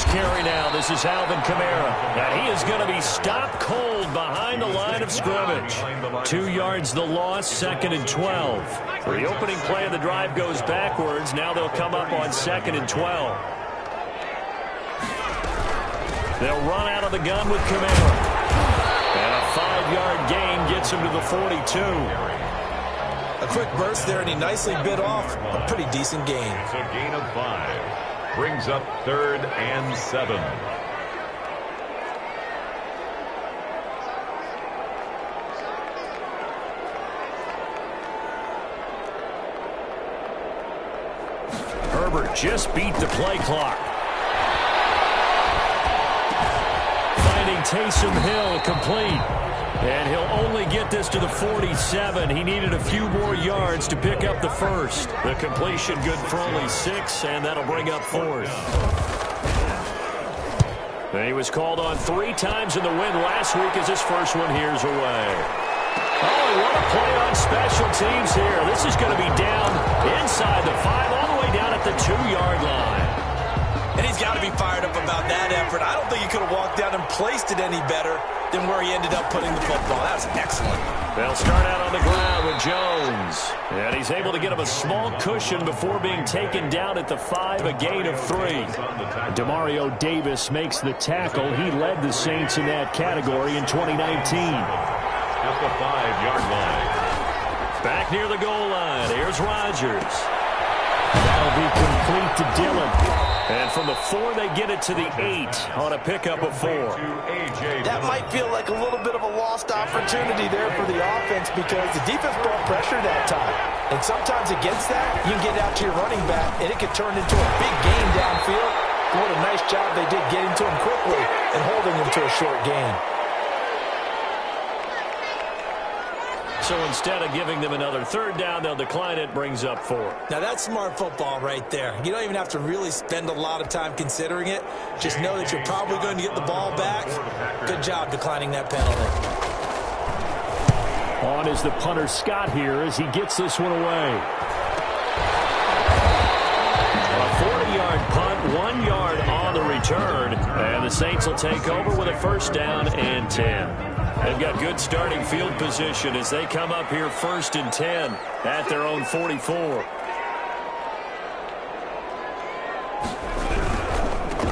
carry now. This is Alvin Kamara. And he is going to be stopped cold behind the line of scrimmage. 2 yards the loss, 2nd and 12. The opening play of the drive goes backwards. Now they'll come up on 2nd and 12. They'll run out of the gun with Kamara. And a 5-yard gain gets him to the 42. A quick burst there, and he nicely bit off a pretty decent gain. It's a gain of 5. Brings up 3rd and 7. Herbert just beat the play clock. Finding Taysom Hill complete. And he'll only get this to the 47. He needed a few more yards to pick up the first. The completion good for only 6, and that'll bring up 4th. And he was called on 3 times in the win last week as his first one here's away. Oh, what a play on special teams here. This is going to be down inside the 5, all the way down at the 2-yard line. And he's got to be fired up about that effort. I don't think he could have walked down and placed it any better than where he ended up putting the football. That was excellent. They'll start out on the ground with Jones. And he's able to get him a small cushion before being taken down at the 5, a gain of 3. Demario Davis makes the tackle. He led the Saints in that category in 2019. At the 5-yard line. Back near the goal line. Here's Rodgers. That'll be complete to Dillon. And from the 4, they get it to the 8 on a pickup of 4. That might feel like a little bit of a lost opportunity there for the offense because the defense brought pressure that time. And sometimes against that, you can get it out to your running back, and it could turn into a big gain downfield. What a nice job they did getting to him quickly and holding him to a short gain. So instead of giving them another 3rd down, they'll decline it, brings up 4. Now that's smart football right there. You don't even have to really spend a lot of time considering it. Just know that you're probably going to get the ball back. Good job declining that penalty. On is the punter Scott here as he gets this one away. A 40-yard punt, 1 yard on the return. And the Saints will take over with a 1st down and 10. They've got good starting field position as they come up here 1st and 10 at their own 44.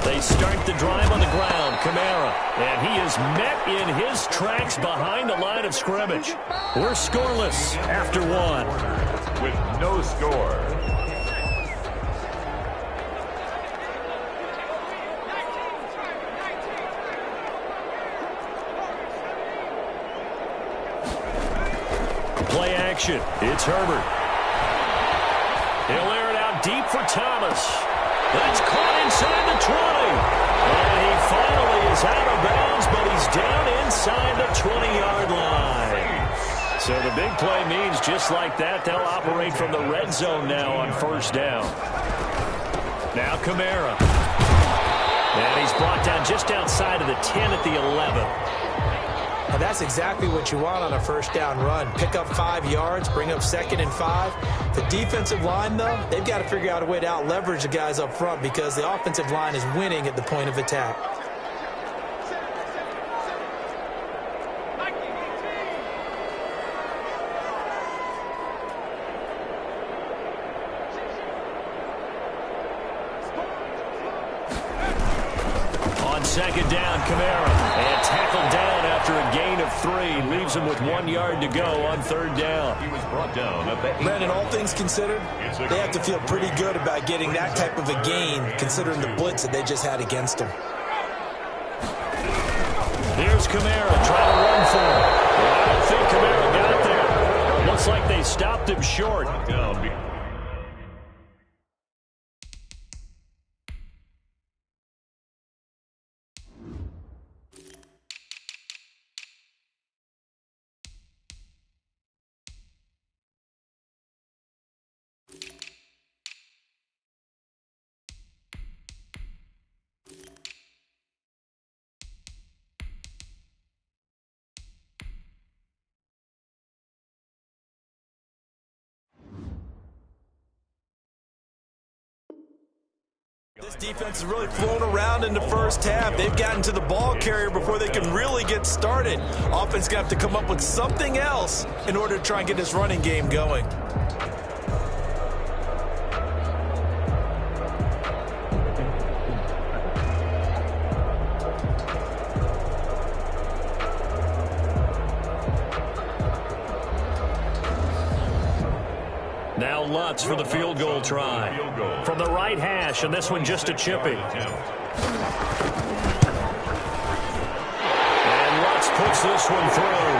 They start the drive on the ground. Kamara, and he is met in his tracks behind the line of scrimmage. We're scoreless after 1. With no score. Play action. It's Herbert. He'll air it out deep for Thomas. That's caught inside the 20. And he finally is out of bounds, but he's down inside the 20-yard line. So the big play means just like that, they'll operate from the red zone now on 1st down. Now Kamara. And he's brought down just outside of the 10 at the 11. And that's exactly what you want on a 1st down run. Pick up 5 yards, bring up 2nd and 5. The defensive line, though, they've got to figure out a way to out-leverage the guys up front because the offensive line is winning at the point of attack. On 2nd down, Kamara. And tackled down after a gain of 3. Leaves him with 1 yard to go on 3rd down. He was brought down at the 8. Brandon, all things considered, they have to feel pretty good about getting that type of a gain considering the blitz that they just had against them. Here's Kamara trying to run for it. Well, I don't think Kamara got there. Looks like they stopped him short. Down. This defense is really flown around in the first half. They've gotten to the ball carrier before they can really get started. Offense going to have to come up with something else in order to try and get this running game going. Now Lutz for the field goal try. From the right hash, and this one just a chippy. And Lutz puts this one through.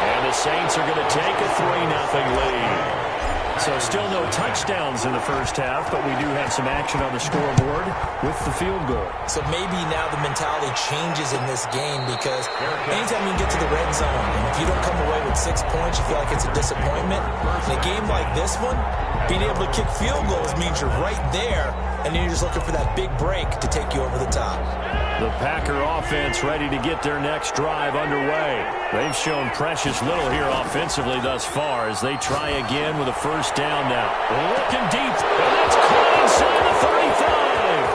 And the Saints are going to take a 3-0 lead. So still no touchdowns in the first half, but we do have some action on the scoreboard with the field goal. So maybe now the mentality changes in this game because anytime you get to the red zone, and if you don't come away with 6 points, you feel like it's a disappointment. In a game like this one, being able to kick field goals means you're right there, and then you're just looking for that big break to take you over the top. The Packer offense ready to get their next drive underway. They've shown precious little here offensively thus far as they try again with a first down now. Looking deep, and that's caught inside the 35.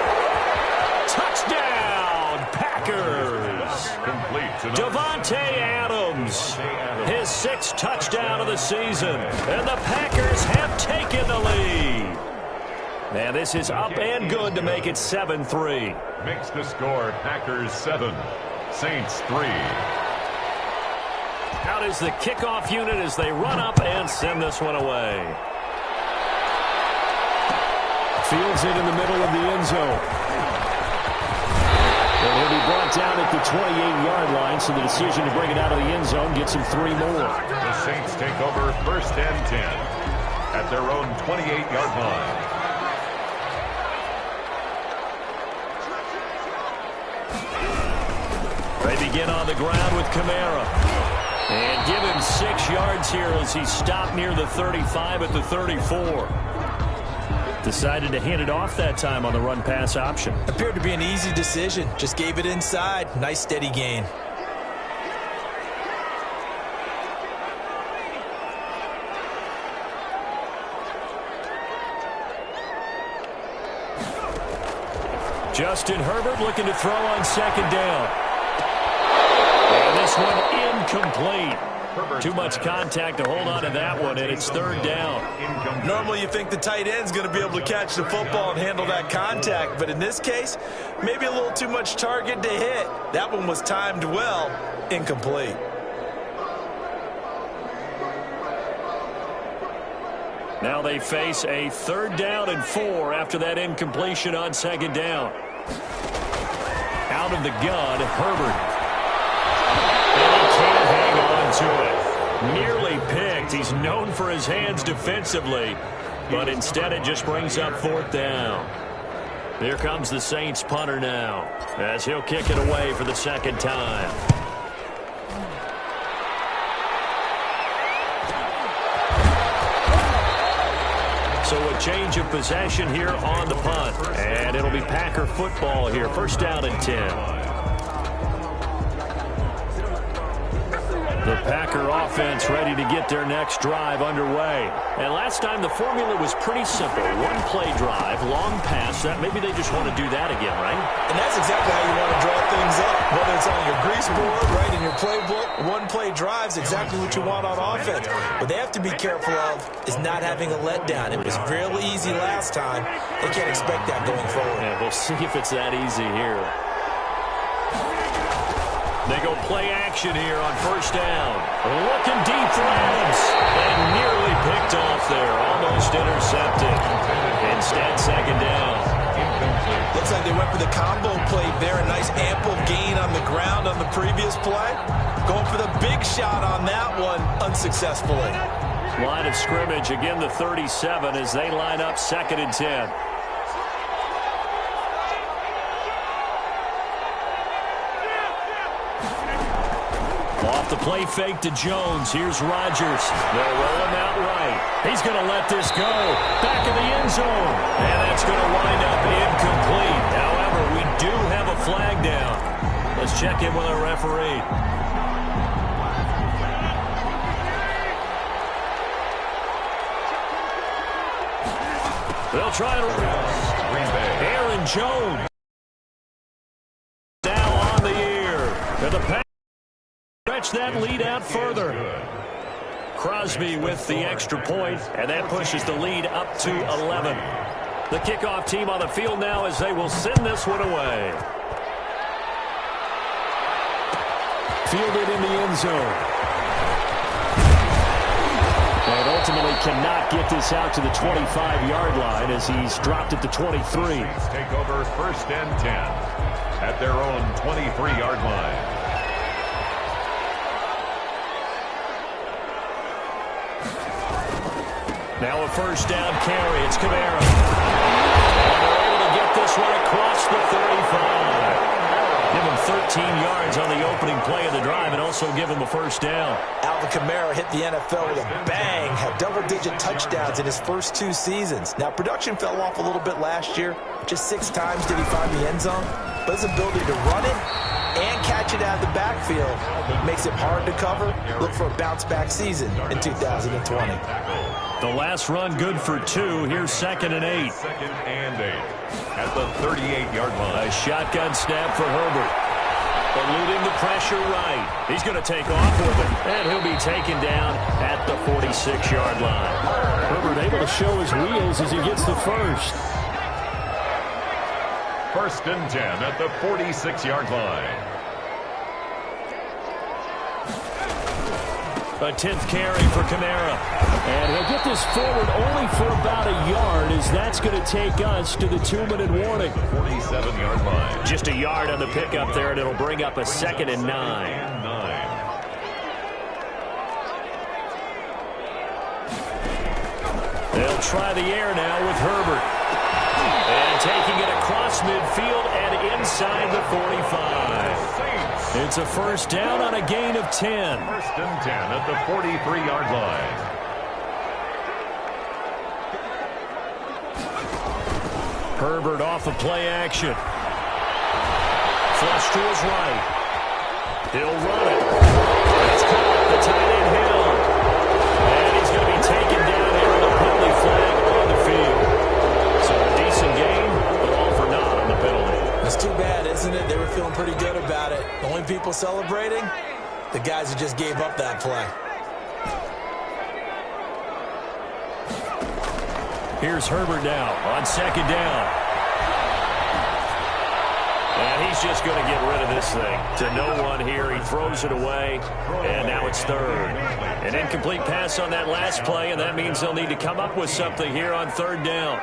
Touchdown, Packers. Complete. Davante Adams, his 6th touchdown of the season, and the Packers have taken the lead. And this is up and good to make it 7-3. Makes the score Packers 7, Saints 3. Out is the kickoff unit as they run up and send this one away. Fields it in the middle of the end zone. And he'll be brought down at the 28-yard line, so the decision to bring it out of the end zone gets him 3 more. The Saints take over 1st and 10 at their own 28-yard line. They begin on the ground with Kamara. And give him 6 yards here as he stopped near the 35 at the 34. Decided to hand it off that time on the run-pass option. Appeared to be an easy decision. Just gave it inside. Nice steady gain. Justin Herbert looking to throw on 2nd down. And this one incomplete. Too much contact to hold on to that one, and it's 3rd down. Normally you think the tight end's going to be able to catch the football and handle that contact, but in this case, maybe a little too much target to hit. That one was timed well, incomplete. Now they face a 3rd down and 4 after that incompletion on 2nd down. Out of the gun, Herbert. And he can't hang on to it. Nearly picked. He's known for his hands defensively, but instead it just brings up 4th down. Here comes the Saints punter now as he'll kick it away for the 2nd time. So a change of possession here on the punt. And it'll be Packer football here. 1st down and 10. The Packer offense ready to get their next drive underway. And last time the formula was pretty simple. 1-play drive, long pass. Maybe they just want to do that again, right? And that's exactly how you want to draw things up. Whether it's on your grease board, right, in your playbook, 1-play drive's exactly what you want on offense. What they have to be careful of is not having a letdown. It was real easy last time. They can't expect that going forward. Yeah, we'll see if it's that easy here. They go play action here on 1st down. Looking deep for Adams. And nearly picked off there. Almost intercepted. Instead, 2nd down. Looks like they went for the combo play there. A nice ample gain on the ground on the previous play. Going for the big shot on that one unsuccessfully. Line of scrimmage, again the 37 as they line up 2nd and 10. Off the play fake to Jones. Here's Rodgers. They'll roll him out right. He's going to let this go. Back in the end zone. And that's going to wind up incomplete. However, we do have a flag down. Let's check in with our referee. They'll try to Aaron Jones now on the air. And the pass stretch that lead out further. Crosby with the extra point, and that pushes the lead up to 11. The kickoff team on the field now as they will send this one away. Fielded in the end zone. And ultimately cannot get this out to the 25-yard line as he's dropped it to 23. Take over 1st and 10 at their own 23-yard line. Now a first down carry. It's Kamara. And they're able to get this one across the 35. Give him 13 yards on the opening play of the drive and also give him a first down. Alvin Kamara hit the NFL with a bang, had double-digit touchdowns in his first 2 seasons. Now, production fell off a little bit last year. Just 6 times did he find the end zone. But his ability to run it and catch it out of the backfield makes it hard to cover. Look for a bounce-back season in 2020. The last run good for 2. Here's 2nd and 8. 2nd and 8 at the 38-yard line. A shotgun snap for Herbert. Eluding the pressure right. He's going to take off with it. And he'll be taken down at the 46-yard line. Herbert able to show his wheels as he gets the first. 1st and 10 at the 46-yard line. A 10th carry for Kamara. And he'll get this forward only for about a yard as that's going to take us to the 2-minute warning. 47-yard line. Just a yard on the pickup there, and it'll bring up a 2nd and 9. They'll try the air now with Herbert. And taking it across midfield and inside the 45. It's a first down on a gain of 10. 1st and 10 at the 43-yard line. Herbert off of play action. Flush to his right. He'll run it. It's caught. The tight end Hill. And he's going to be taken down here with a penalty flag on the field. So a decent game, but all for naught on the penalty. It's too bad, isn't it? They were feeling pretty good about it. The only people celebrating, the guys who just gave up that play. Here's Herbert now on 2nd down. And he's just going to get rid of this thing to no one here. He throws it away, and now it's 3rd. An incomplete pass on that last play, and that means they'll need to come up with something here on 3rd down.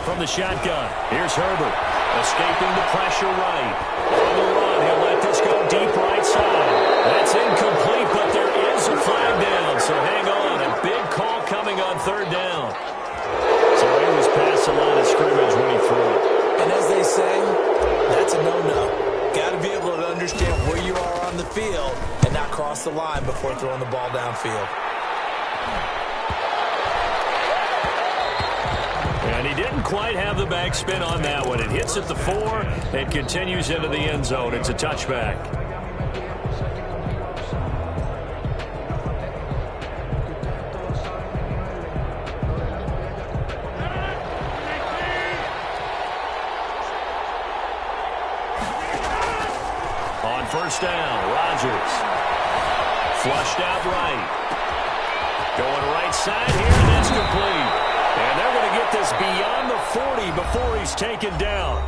From the shotgun, here's Herbert, escaping the pressure right. On the run, he'll let this go deep right side. That's incomplete, but there is a flag down, so hang on. A big call coming on 3rd down. So he was past the line of scrimmage when he threw it. And as they say, that's a no-no. Got to be able to understand where you are on the field and not cross the line before throwing the ball downfield. And he didn't quite have the backspin on that one. It hits at the 4 and continues into the end zone. It's a touchback. On 1st down, Rodgers. Flushed out right. Going right side here, and that's complete. And they're going to get this beyond the 40 before he's taken down.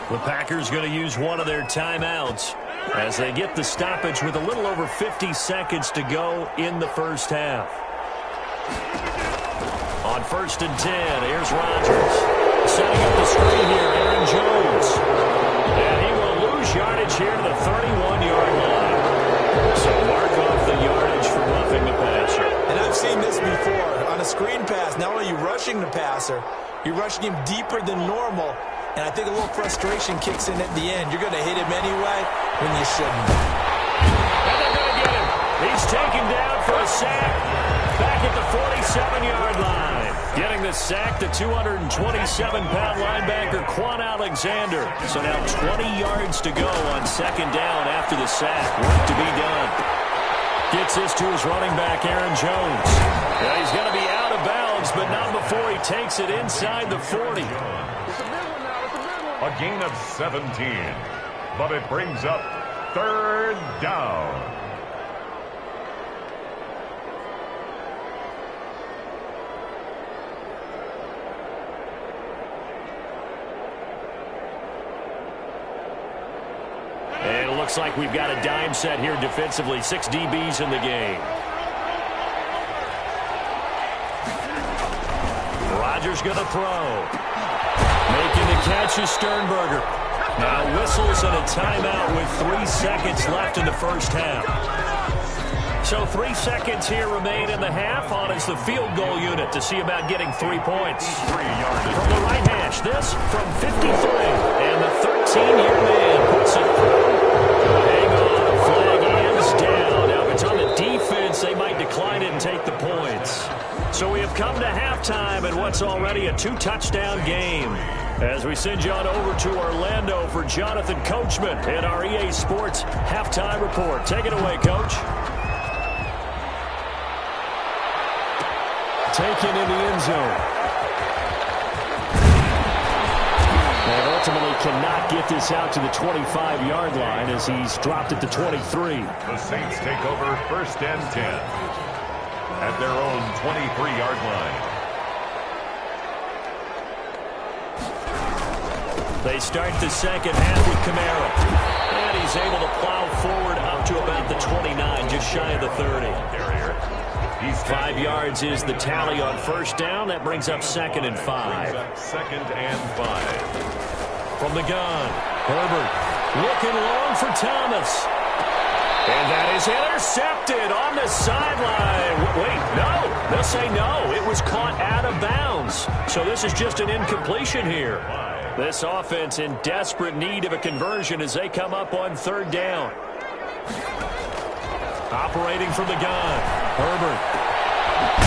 The Packers going to use one of their timeouts as they get the stoppage with a little over 50 seconds to go in the first half. On 1st and 10, here's Rodgers. Setting up the screen here, Aaron Jones. And he will lose yardage here to the 31-yard line. So mark off the yardage for roughing the passer. And I've seen this before. On a screen pass, not only are you rushing the passer, you're rushing him deeper than normal. And I think a little frustration kicks in at the end. You're going to hit him anyway when you shouldn't. And they're going to get him. He's taken down for a sack back at the 47-yard line. Getting the sack, the 227-pound linebacker, Quan Alexander. So now 20 yards to go on 2nd down after the sack. Work to be done. Gets this to his running back, Aaron Jones. Yeah, he's going to be out of bounds, but not before he takes it inside the 40. A gain of 17, but it brings up third down. And it looks like we've got a dime set here defensively. 6 DBs in the game. Rodgers going to throw. Making the catch is Sternberger. Now whistles and a timeout with 3 seconds left in the first half. So 3 seconds here remain in the half on as the field goal unit to see about getting 3 points. From the right hash, this from 53. And the 13-year man puts it through. Hang on, the flag is down. Now if it's on the defense, they might decline it and take the points. So we have come to halftime in what's already a 2-touchdown game. As we send you on over to Orlando for Jonathan Coachman in our EA Sports Halftime Report. Take it away, Coach. Taken in the end zone. And ultimately cannot get this out to the 25-yard line as he's dropped it to 23. The Saints take over first and 10 at their own 23-yard line. They start the second half with Kamara. And he's able to plow forward up to about the 29, just shy of the 30. 5 yards is the tally on first down. That brings up 2nd and 5. 2nd and 5. From the gun, Herbert looking long for Thomas. And that is intercepted on the sideline. Wait, no. They'll say no. It was caught out of bounds. So this is just an incompletion here. This offense in desperate need of a conversion as they come up on 3rd down. Operating from the gun, Herbert.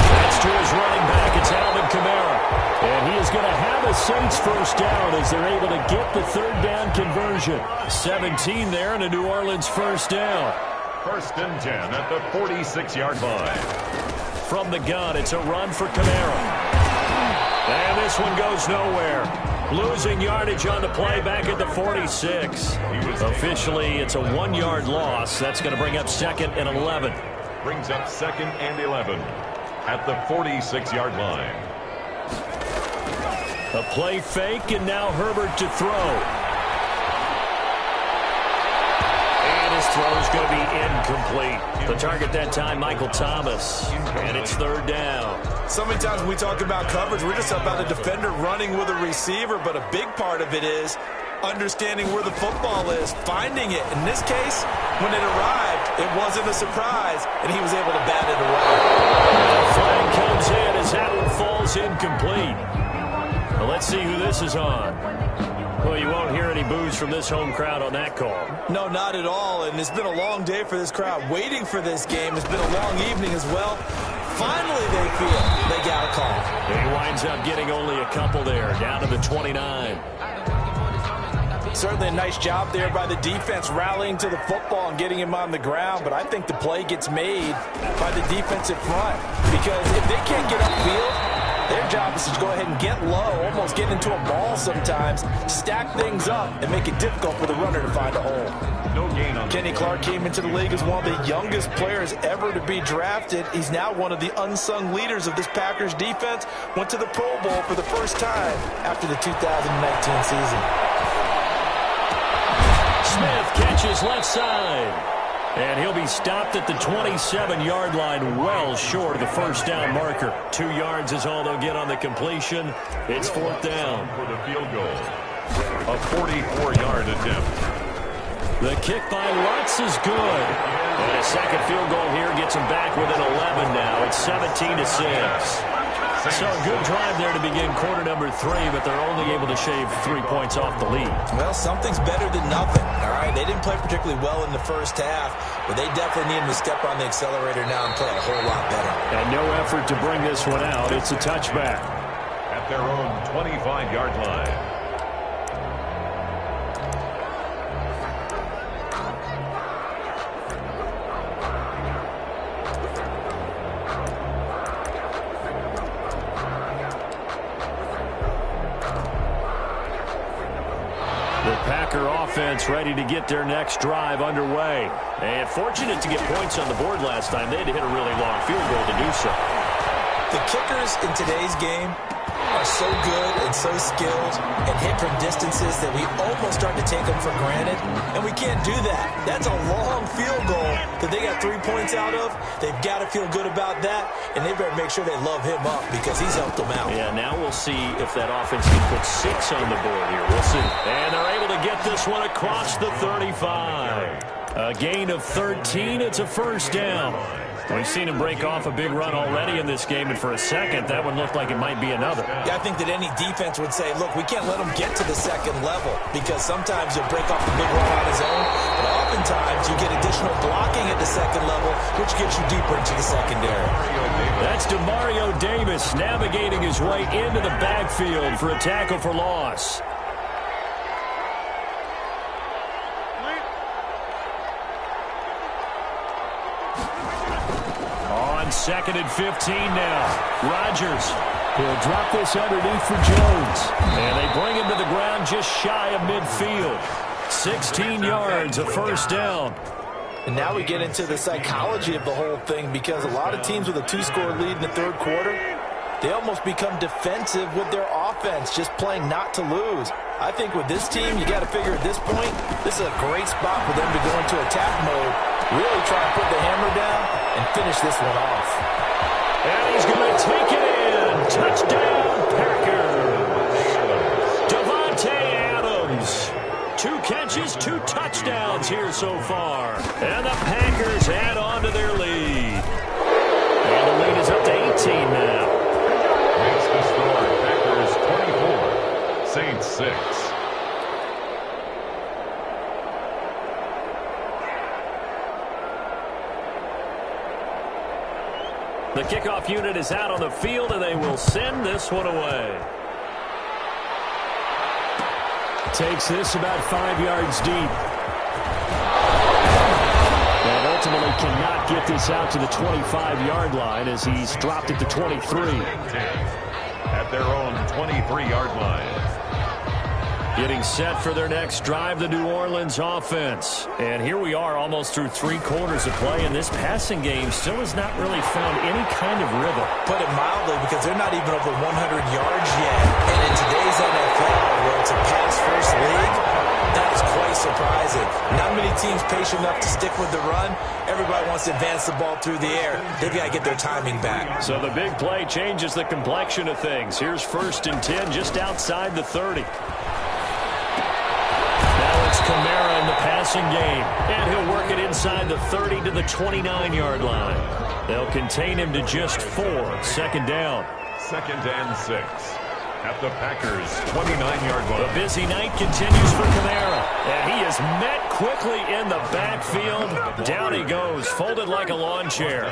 That's to his running back. It's Alvin Kamara. And he is going to have a Saints first down as they're able to get the 3rd down conversion. 17 there and a New Orleans first down. 1st and 10 at the 46-yard line. From the gun, it's a run for Kamara. And this one goes nowhere. Losing yardage on the play back at the 46. Officially, it's a 1-yard loss. That's going to bring up 2nd and 11. Brings up 2nd and 11 at the 46-yard line. A play fake, and now Herbert to throw. And his throw is going to be incomplete. The target that time, Michael Thomas. And it's 3rd down. So many times when we talk about coverage, we're just about a defender running with a receiver, but a big part of it is understanding where the football is, finding it. In this case, when it arrived, it wasn't a surprise, and he was able to bat it away. The flag comes in as that one falls incomplete. Well, let's see who this is on. Well, you won't hear any boos from this home crowd on that call. No, not at all, and it's been a long day for this crowd waiting for this game. It's been a long evening as well. Finally, they feel they got a call. He winds up getting only a couple there, down to the 29. Certainly a nice job there by the defense rallying to the football and getting him on the ground, but I think the play gets made by the defensive front because if they can't get upfield, their job is to go ahead and get low, almost get into a ball sometimes, stack things up, and make it difficult for the runner to find a hole. No gain on Kenny Clark came into the league as one of the youngest players ever to be drafted. He's now one of the unsung leaders of this Packers defense. Went to the Pro Bowl for the first time after the 2019 season. Smith catches left side. And he'll be stopped at the 27-yard line, well short of the first down marker. 2 yards is all they'll get on the completion. It's 4th down. For the field goal. A 44-yard attempt. The kick by Lutz is good. And a second field goal here gets him back within 11 now. It's 17-6. So a good drive there to begin quarter number 3, but they're only able to shave 3 points off the lead. Well, something's better than nothing, all right? They didn't play particularly well in the first half, but they definitely need him to step on the accelerator now and play a whole lot better. And no effort to bring this one out. It's a touchback. At their own 25-yard line. Packer offense ready to get their next drive underway. And fortunate to get points on the board last time. They had to hit a really long field goal to do so. The kickers in today's game are so good and so skilled and hit from distances that we almost start to take them for granted, and we can't do that. That's a long field goal that they got 3 points out of. They've got to feel good about that, and they better make sure they love him up because he's helped them out. Yeah, now we'll see if that offense can put 6 on the board here. We'll see. And they're able to get this one across the 35. A gain of 13. It's a first down. We've seen him break off a big run already in this game, and for a second, that one looked like it might be another. Yeah, I think that any defense would say, look, we can't let him get to the second level because sometimes he'll break off a big run on his own, but oftentimes you get additional blocking at the second level, which gets you deeper into the secondary. That's Demario Davis navigating his way into the backfield for a tackle for loss. Second and 15 now. Rodgers. He'll drop this underneath for Jones. And they bring him to the ground just shy of midfield. 16 yards, a first down. And now we get into the psychology of the whole thing because a lot of teams with a 2-score lead in the third quarter, they almost become defensive with their offense, just playing not to lose. I think with this team, you got to figure at this point, this is a great spot for them to go into attack mode, really try and put the hammer down and finish this one off. And he's going to take it in. Touchdown, Packers. Davante Adams. 2 catches, 2 touchdowns here so far. And the Packers add on to their lead. And the lead is up to 18 now. Makes the score Packers 24, Saints 6. The kickoff unit is out on the field, and they will send this one away. Takes this about 5 yards deep. And ultimately cannot get this out to the 25-yard line as he's dropped it to 23. At their own 23-yard line. Getting set for their next drive, the New Orleans offense. And here we are almost through 3 quarters of play, and this passing game still has not really found any kind of rhythm. Put it mildly, because they're not even over 100 yards yet. And in today's NFL, where it's a pass-first league, that is quite surprising. Not many teams patient enough to stick with the run. Everybody wants to advance the ball through the air. They've got to get their timing back. So the big play changes the complexion of things. Here's 1st and 10 just outside the 30. It's Kamara in the passing game, and he'll work it inside the 30 to the 29-yard line. They'll contain him to just 4. 2nd down. 2nd and 6. At the Packers' 29-yard line. The busy night continues for Kamara, and he is met quickly in the backfield. Down he goes, folded like a lawn chair.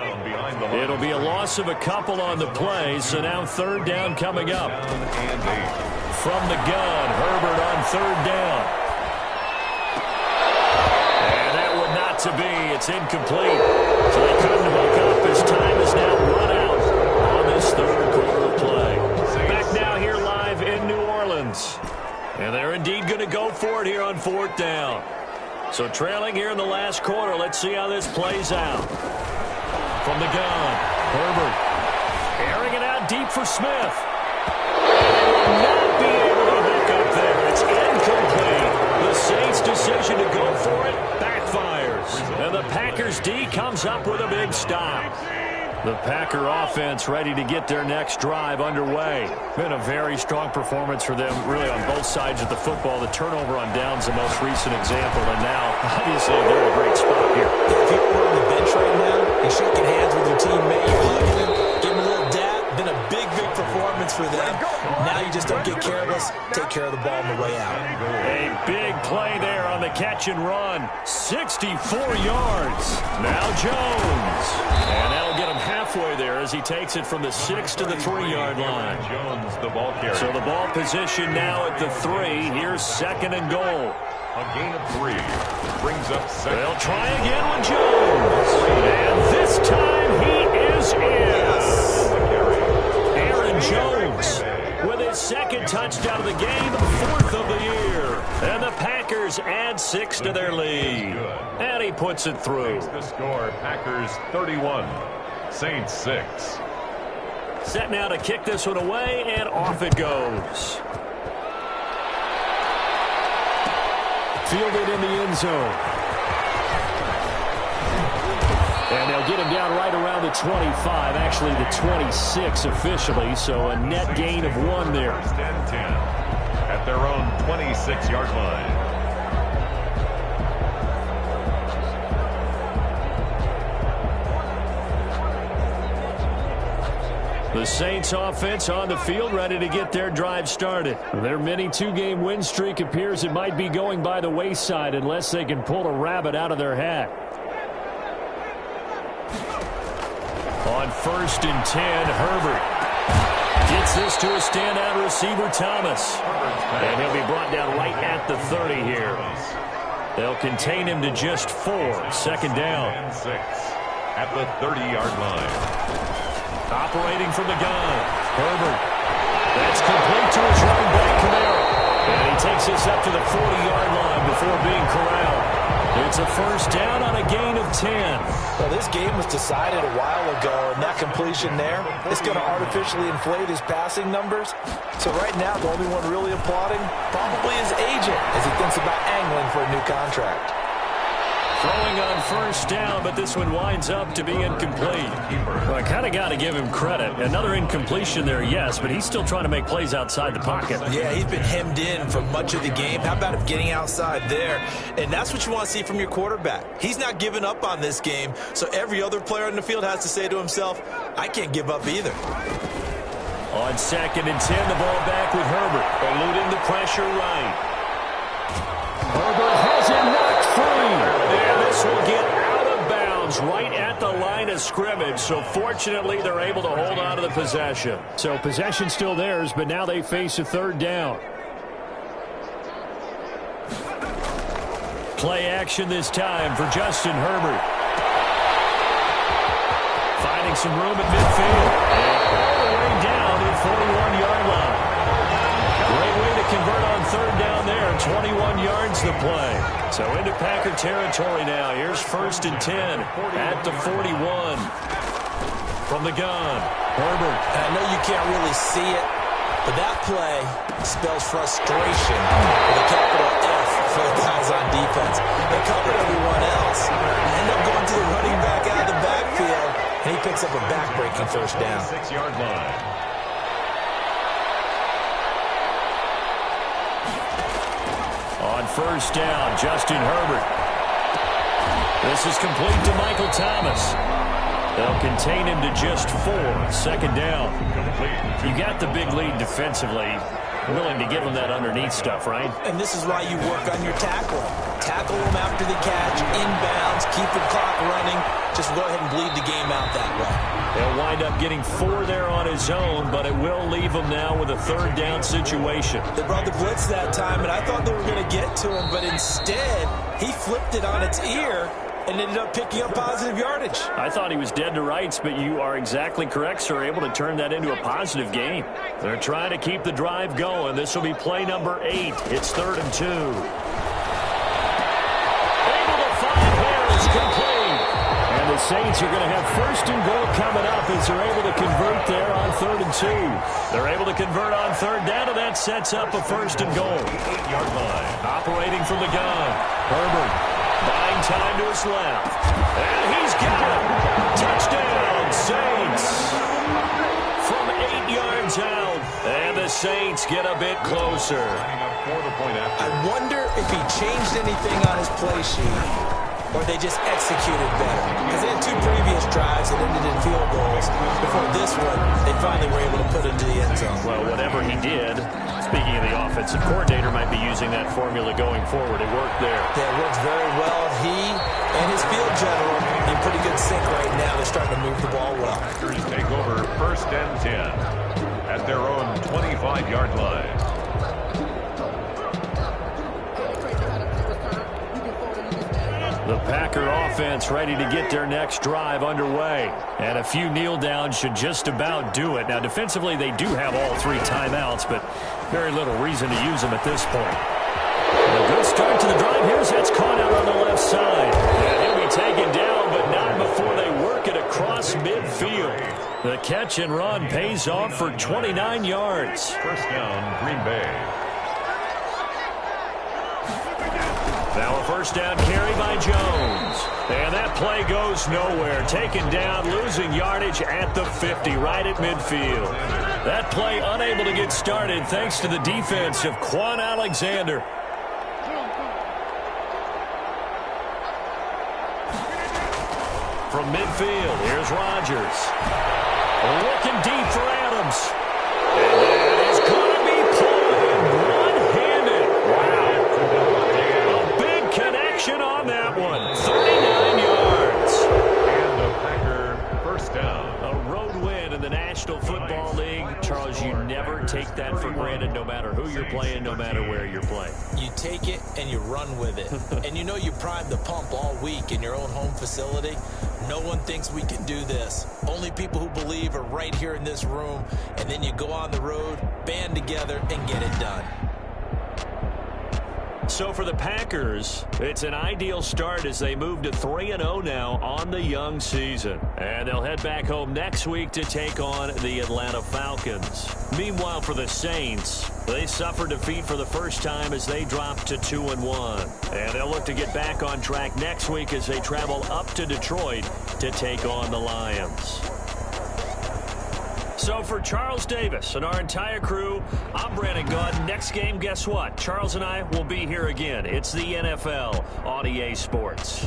It'll be a loss of a couple on the play, so now 3rd down coming up. From the gun, Herbert on 3rd down. To be, it's incomplete. So they couldn't hook up. His time is now run out on this 3rd quarter of play. Back now here live in New Orleans. And they're indeed going to go for it here on 4th down. So trailing here in the last quarter. Let's see how this plays out. From the gun, Herbert airing it out deep for Smith. And they will not be able to hook up there. It's incomplete. The Saints' decision to go for it backfires. And the Packers D comes up with a big stop. The Packer offense ready to get their next drive underway. Been a very strong performance for them, really, on both sides of the football. The turnover on downs, the most recent example, and now, obviously, they're in a great spot here. If you were on the bench right now, you're shaking hands with your teammate, you're hugging him, giving him a little dab. Been a big, big performance for them. Now you just don't get careless. Take care of the ball on the way out. A big play there on the catch and run. 64 yards. Now Jones. And that'll get him halfway there as he takes it from the 6 to the 3-yard line. Jones, the ball carrier. So the ball position now at the 3. Here's 2nd and goal. A gain of 3 brings up 2nd. They'll try again with Jones. And this time he is in. Aaron Jones with his his second touchdown of the game, fourth of the year. And the Packers add 6 to their lead. And he puts it through. The score, Packers 31, Saints 6. Set now to kick this one away, and off it goes. Fielded in the end zone. And they'll get him down right around the 25, actually the 26 officially, so a net gain of 1 there. First and 10 at their own 26-yard line. The Saints offense on the field, ready to get their drive started. Their mini 2-game win streak appears it might be going by the wayside unless they can pull a rabbit out of their hat. On 1st and 10, Herbert gets this to a standout receiver, Thomas. And he'll be brought down right at the 30 here. They'll contain him to just 4, second down. And 6 at the 30-yard line. Operating from the gun, Herbert. That's complete to his running back, Kamara. And he takes this up to the 40-yard line before being corralled. It's a first down on a gain of 10. Well, this game was decided a while ago, and that completion there is going to artificially inflate his passing numbers. So right now, the only one really applauding probably his agent as he thinks about angling for a new contract. Throwing on first down, but this one winds up to be incomplete. Well, I kind of got to give him credit. Another incompletion there, yes, but he's still trying to make plays outside the pocket. Yeah, he's been hemmed in for much of the game. How about him getting outside there? And that's what you want to see from your quarterback. He's not giving up on this game, so every other player on the field has to say to himself, I can't give up either. On 2nd and 10, the ball back with Herbert, eluding the pressure right. Herbert has it knocked free. And this will get out of bounds right at the line of scrimmage. So fortunately, they're able to hold on to the possession. So possession still theirs, but now they face a third down. Play action this time for Justin Herbert. Finding some room at midfield. And all the way down to the 41-yard line. Great way to convert on third down there. 21 yards the play. So into Packer territory now. Here's 1st and 10 at the 41. From the gun, Herbert. And I know you can't really see it, but that play spells frustration with a capital F for the guys on defense. They covered everyone else, end up going to the running back out of the backfield, and he picks up a back-breaking first down. 6-yard line. On first down, Justin Herbert. This is complete to Michael Thomas. They'll contain him to just 4, second down. You got the big lead defensively. Willing to give him that underneath stuff, right? And this is why you work on your tackle. Tackle him after the catch, inbounds, keep the clock running. Just go ahead and bleed the game out that way. He'll wind up getting 4 there on his own, but it will leave him now with a third down situation. They brought the blitz that time, and I thought they were going to get to him, but instead, he flipped it on its ear and ended up picking up positive yardage. I thought he was dead to rights, but you are exactly correct, sir. Able to turn that into a positive gain. They're trying to keep the drive going. This will be play number 8. It's 3rd and 2. Able to find Harris, complete. And the Saints are going to have 1st and goal coming up as they're able to convert there on 3rd and 2. They're able to convert on third down, and that sets up a 1st and goal. 8-yard line. Operating from the gun, Herbert. Buying time to his left. And he's got it. Touchdown, Saints. From 8 yards out. And the Saints get a bit closer. I wonder if he changed anything on his play sheet, or they just executed better. Because they had 2 previous drives that ended in field goals. Before this one, they finally were able to put into the end zone. Well, whatever he did, speaking of the offensive coordinator, might be using that formula going forward. It worked there. Yeah, it works very well. He and his field general in pretty good sync right now. They're starting to move the ball well. Packers take over 1st and 10 at their own 25-yard line. The Packer offense ready to get their next drive underway. And a few kneel downs should just about do it. Now, defensively, they do have all 3 timeouts, but very little reason to use them at this point. A good start to the drive. Here's that's caught out on the left side. And he'll be taken down, but not before they work it across midfield. The catch and run pays off for 29 yards. First down, Green Bay. Now a first down carry by Jones. And that play goes nowhere. Taken down, losing yardage at the 50, right at midfield. That play unable to get started thanks to the defense of Quan Alexander. From midfield, here's Rodgers. Looking deep for Adams. And that is going to be pulled one-handed. Wow. A big connection on that one. 39 yards. And the Packer first down. A road win in the National Football League. Charles, you never take that for granted no matter who you're playing, no matter where you're playing. You take it and you run with it. And you know you primed the pump all week in your own home facility. No one thinks we can do this. Only people who believe are right here in this room. And then you go on the road, band together, and get it done. So for the Packers, it's an ideal start as they move to 3-0 now on the young season. And they'll head back home next week to take on the Atlanta Falcons. Meanwhile, for the Saints, they suffered defeat for the first time as they dropped to 2-1. And they'll look to get back on track next week as they travel up to Detroit to take on the Lions. So for Charles Davis and our entire crew, I'm Brandon Gaudin. Next game, guess what? Charles and I will be here again. It's the NFL on EA Sports.